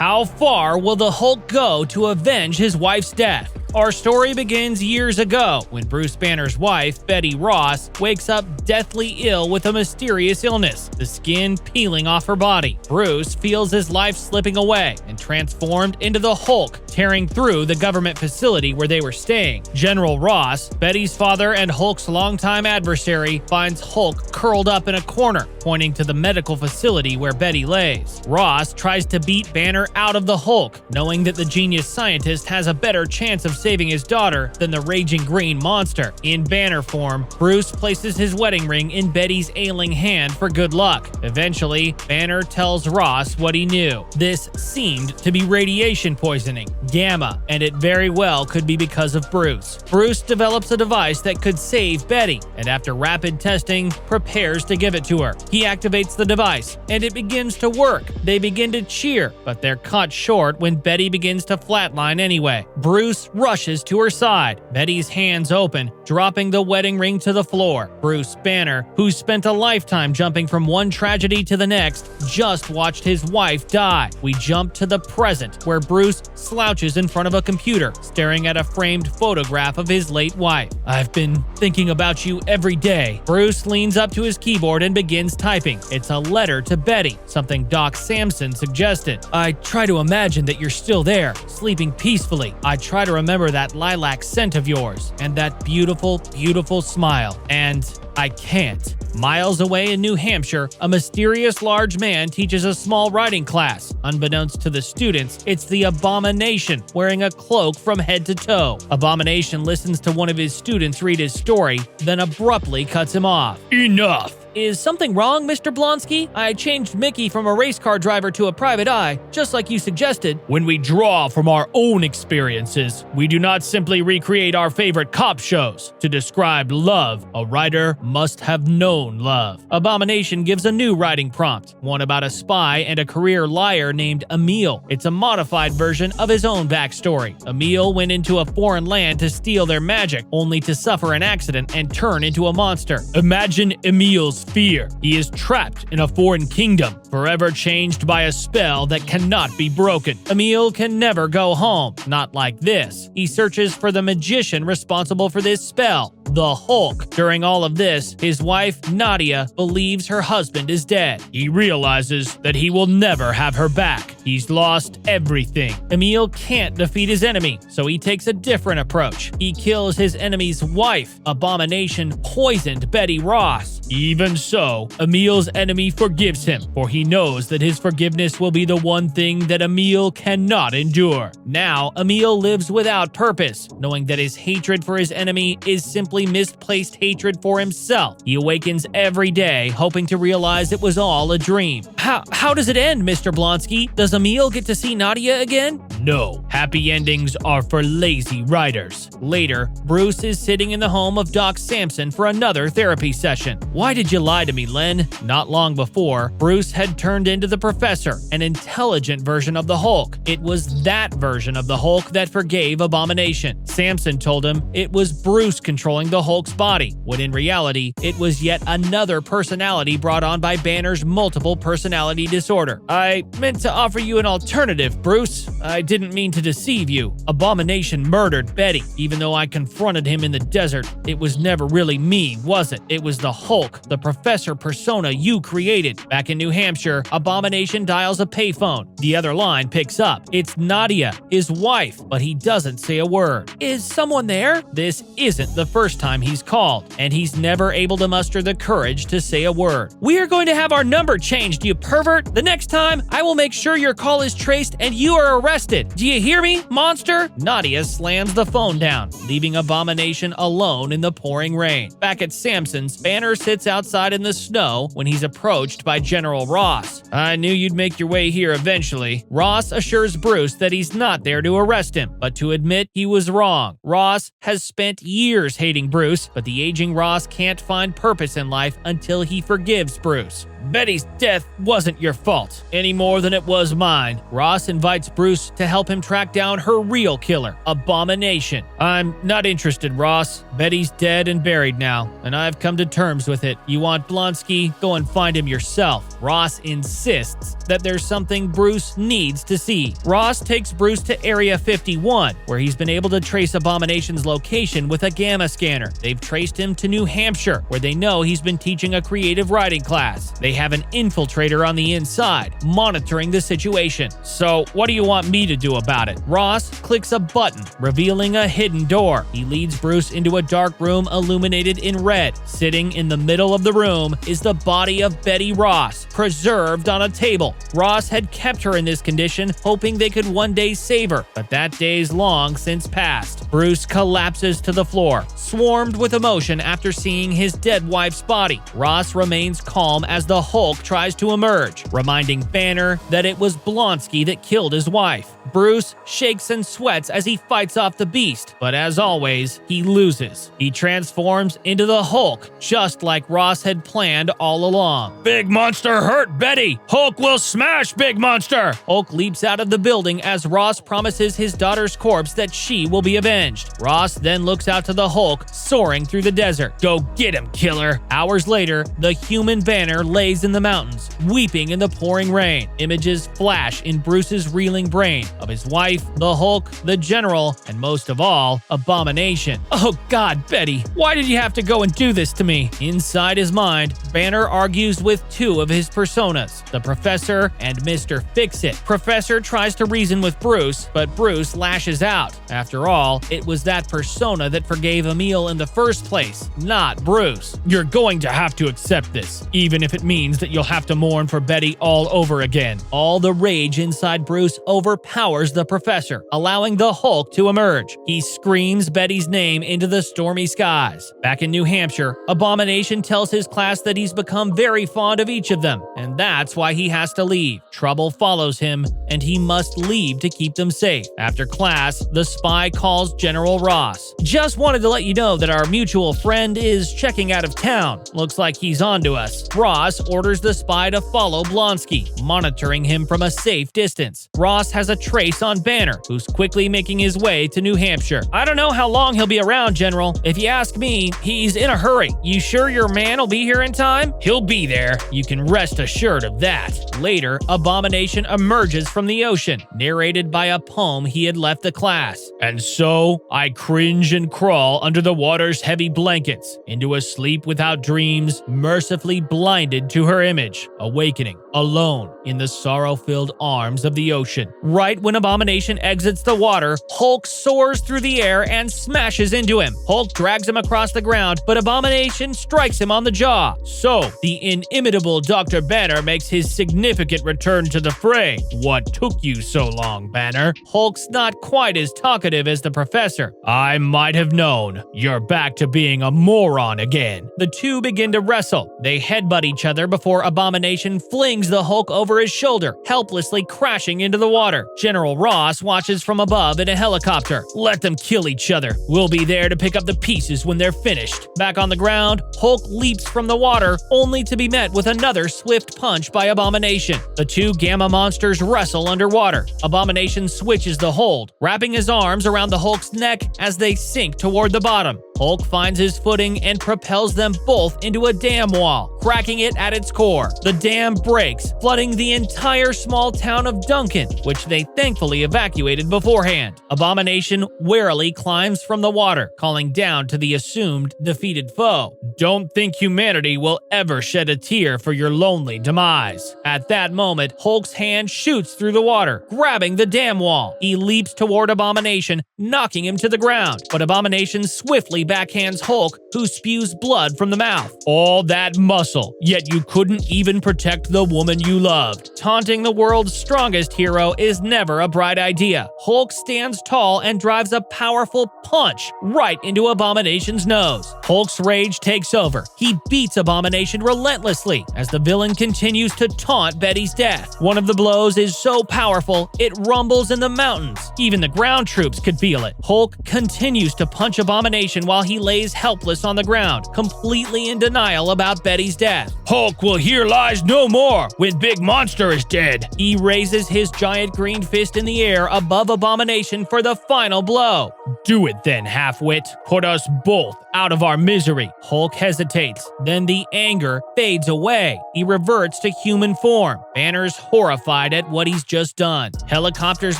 How far will the Hulk go to avenge his wife's death? Our story begins years ago when Bruce Banner's wife, Betty Ross, wakes up deathly ill with a mysterious illness, the skin peeling off her body. Bruce feels his life slipping away and transformed into the Hulk, tearing through the government facility where they were staying. General Ross, Betty's father and Hulk's longtime adversary, finds Hulk curled up in a corner, pointing to the medical facility where Betty lays. Ross tries to beat Banner out of the Hulk, knowing that the genius scientist has a better chance of saving his daughter than the raging green monster. In Banner form, Bruce places his wedding ring in Betty's ailing hand for good luck. Eventually, Banner tells Ross what he knew. This seemed to be radiation poisoning, gamma, and it very well could be because of Bruce. Bruce develops a device that could save Betty, and after rapid testing, prepares to give it to her. He activates the device, and it begins to work. They begin to cheer, but they're caught short when Betty begins to flatline anyway. Bruce rushes to her side. Betty's hands open, dropping the wedding ring to the floor. Bruce Banner, who spent a lifetime jumping from one tragedy to the next, just watched his wife die. We jump to the present, where Bruce slouches in front of a computer, staring at a framed photograph of his late wife. "I've been thinking about you every day." Bruce leans up to his keyboard and begins typing. It's a letter to Betty, something Doc Samson suggested. "I try to imagine that you're still there, sleeping peacefully. I try to remember that lilac scent of yours, and that beautiful, beautiful smile. And I can't." Miles away in New Hampshire, a mysterious large man teaches a small writing class. Unbeknownst to the students, it's the Abomination, wearing a cloak from head to toe. Abomination listens to one of his students read his story, then abruptly cuts him off. "Enough! Is something wrong, Mr. Blonsky? I changed Mickey from a race car driver to a private eye, just like you suggested." "When we draw from our own experiences, we do not simply recreate our favorite cop shows. To describe love, a writer must have known love." Abomination gives a new writing prompt, one about a spy and a career liar named Emil. It's a modified version of his own backstory. Emil went into a foreign land to steal their magic, only to suffer an accident and turn into a monster. Imagine Emil's fear. He is trapped in a foreign kingdom, forever changed by a spell that cannot be broken. Emil can never go home. Not like this. He searches for the magician responsible for this spell, the Hulk. During all of this, his wife, Nadia, believes her husband is dead. He realizes that he will never have her back. He's lost everything. Emil can't defeat his enemy, so he takes a different approach. He kills his enemy's wife. Abomination poisoned Betty Ross. Even so, Emil's enemy forgives him, for he knows that his forgiveness will be the one thing that Emil cannot endure. Now, Emil lives without purpose, knowing that his hatred for his enemy is simply misplaced hatred for himself. He awakens every day, hoping to realize it was all a dream. How does it end, Mr. Blonsky? Does Emil get to see Nadia again? No. Happy endings are for lazy writers. Later, Bruce is sitting in the home of Doc Samson for another therapy session. "Why did you lie to me, Len?" Not long before, Bruce had turned into the Professor, an intelligent version of the Hulk. It was that version of the Hulk that forgave Abomination. Samson told him it was Bruce controlling the Hulk's body, when in reality, it was yet another personality brought on by Banner's multiple personality disorder. "I meant to offer you an alternative, Bruce. I didn't mean to deceive you. Abomination murdered Betty. Even though I confronted him in the desert, it was never really me, was it? It was the Hulk, the Professor persona you created." Back in New Hampshire, Abomination dials a payphone. The other line picks up. It's Nadia, his wife, but he doesn't say a word. "Is someone there?" This isn't the first time he's called, and he's never able to muster the courage to say a word. "We are going to have our number changed, you pervert. The next time, I will make sure your call is traced and you are arrested. Do you hear me, monster?" Nadia slams the phone down, leaving Abomination alone in the pouring rain. Back at Samson's, Banner sits outside in the snow when he's approached by General Ross. "I knew you'd make your way here eventually." Ross assures Bruce that he's not there to arrest him, but to admit he was wrong. Ross has spent years hating Bruce, but the aging Ross can't find purpose in life until he forgives Bruce. "Betty's death wasn't your fault, any more than it was mine." Ross invites Bruce to help him track down her real killer, Abomination. "I'm not interested, Ross. Betty's dead and buried now, and I've come to terms with it. You want Blonsky? Go and find him yourself." Ross insists that there's something Bruce needs to see. Ross takes Bruce to Area 51, where he's been able to trace Abomination's location with a gamma scanner. They've traced him to New Hampshire, where they know he's been teaching a creative writing class. They have an infiltrator on the inside, monitoring the situation. "So, what do you want me to do about it?" Ross clicks a button, revealing a hidden door. He leads Bruce into a dark room illuminated in red. Sitting in the middle of the room is the body of Betty Ross, preserved on a table. Ross had kept her in this condition, hoping they could one day save her, but that day's long since passed. Bruce collapses to the floor, swarmed with emotion after seeing his dead wife's body. Ross remains calm as the Hulk tries to emerge, reminding Banner that it was Blonsky that killed his wife. Bruce shakes and sweats as he fights off the beast, but as always, he loses. He transforms into the Hulk, just like Ross had planned all along. "Big Monster hurt Betty! Hulk will smash Big Monster!" Hulk leaps out of the building as Ross promises his daughter's corpse that she will be avenged. Ross then looks out to the Hulk, soaring through the desert. "Go get him, killer!" Hours later, the human Banner lays in the mountains, weeping in the pouring rain. Images flash in Bruce's reeling brain of his wife, the Hulk, the General, and most of all, Abomination. "Oh God, Betty, why did you have to go and do this to me?" Inside his mind, Banner argues with two of his personas, the Professor and Mr. Fix-It. Professor tries to reason with Bruce, but Bruce lashes out. After all, it was that persona that forgave Emil in the first place, not Bruce. "You're going to have to accept this, even if it means that you'll have to mourn for Betty all over again." All the rage inside Bruce overpowers the Professor, allowing the Hulk to emerge. He screams Betty's name into the stormy skies. Back in New Hampshire, Abomination tells his class that he's become very fond of each of them, and that's why he has to leave. Trouble follows him, and he must leave to keep them safe. After class, the spy calls General Ross. "Just wanted to let you know that our mutual friend is checking out of town. Looks like he's onto us." Ross orders the spy to follow Blonsky, monitoring him from a safe distance. Ross has a trace on Banner, who's quickly making his way to New Hampshire. "I don't know how long he'll be around, General. If you ask me, he's in a hurry. You sure your man will be here in time?" "He'll be there. You can rest assured of that." Later, Abomination emerges from the ocean, narrated by a poem he had left the class. "And so I cringe and crawl under the water's heavy blankets, into a sleep without dreams, mercifully blinded to her image, awakening, alone in the sorrow-filled arms of the ocean." Right when Abomination exits the water, Hulk soars through the air and smashes into him. Hulk drags him across the ground, but Abomination strikes him on the jaw. So, the inimitable Dr. Banner makes his significant return to the fray. "What took you so long, Banner?" Hulk's not quite as talkative as the Professor. "I might have known. You're back to being a moron again." The two begin to wrestle. They headbutt each other before Abomination flings the Hulk over his shoulder, helplessly crashing into the water. General Ross watches from above in a helicopter. "Let them kill each other. We'll be there to pick up the pieces when they're finished." Back on the ground, Hulk leaps from the water, only to be met with another swift punch by Abomination. The two gamma monsters wrestle underwater. Abomination switches the hold, wrapping his arms around the Hulk's neck as they sink toward the bottom. Hulk finds his footing and propels them both into a dam wall, cracking it at its core. The dam breaks, flooding the entire small town of Duncan, which they thankfully evacuated beforehand. Abomination warily climbs from the water, calling down to the assumed defeated foe. "Don't think humanity will ever shed a tear for your lonely demise." At that moment, Hulk's hand shoots through the water, grabbing the dam wall. He leaps toward Abomination, knocking him to the ground, but Abomination swiftly backhands Hulk, who spews blood from the mouth. "All that muscle, yet you couldn't even protect the woman you loved." Taunting the world's strongest hero is never a bright idea. Hulk stands tall and drives a powerful punch right into Abomination's nose. Hulk's rage takes over. He beats Abomination relentlessly as the villain continues to taunt Betty's death. One of the blows is so powerful, it rumbles in the mountains. Even the ground troops could feel it. Hulk continues to punch Abomination while while he lays helpless on the ground, completely in denial about Betty's death. Hulk will hear lies no more when Big Monster is dead. He raises his giant green fist in the air above Abomination for the final blow. Do it then, halfwit. Put us both out of our misery. Hulk hesitates. Then the anger fades away. He reverts to human form. Banner's horrified at what he's just done. Helicopters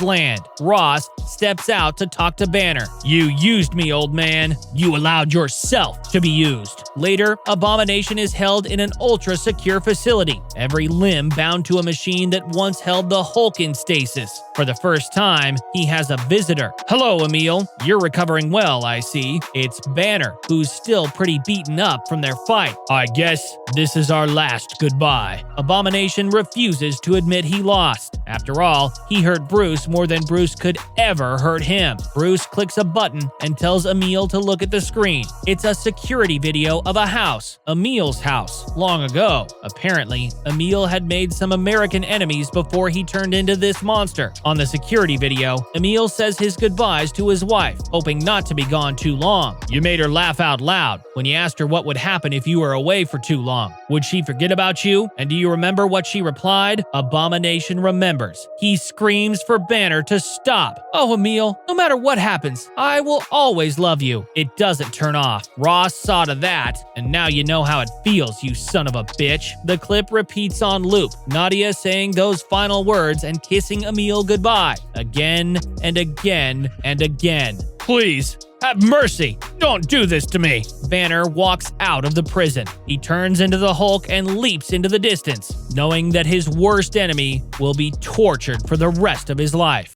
land. Ross steps out to talk to Banner. You used me, old man. You allowed yourself to be used. Later, Abomination is held in an ultra-secure facility, every limb bound to a machine that once held the Hulk in stasis. For the first time, he has a visitor. Hello, Emil. You're recovering well, I see. It's Banner, who's still pretty beaten up from their fight. I guess this is our last goodbye. Abomination refuses to admit he lost. After all, he hurt Bruce more than Bruce could ever hurt him. Bruce clicks a button and tells Emil to look at the screen. It's a security video of a house, Emil's house, long ago. Apparently, Emil had made some American enemies before he turned into this monster. On the security video, Emil says his goodbyes to his wife, hoping not to be gone too long. You made her laugh out loud when you asked her what would happen if you were away for too long. Would she forget about you? And do you remember what she replied? Abomination remembers. He screams for Banner to stop. Oh, Emil, no matter what happens, I will always love you. It doesn't turn off. Ross saw to that, and now you know how it feels, you son of a bitch. The clip repeats on loop, Nadia saying those final words and kissing Emil goodbye, again and again and again. Please, have mercy. Don't do this to me. Banner walks out of the prison. He turns into the Hulk and leaps into the distance, knowing that his worst enemy will be tortured for the rest of his life.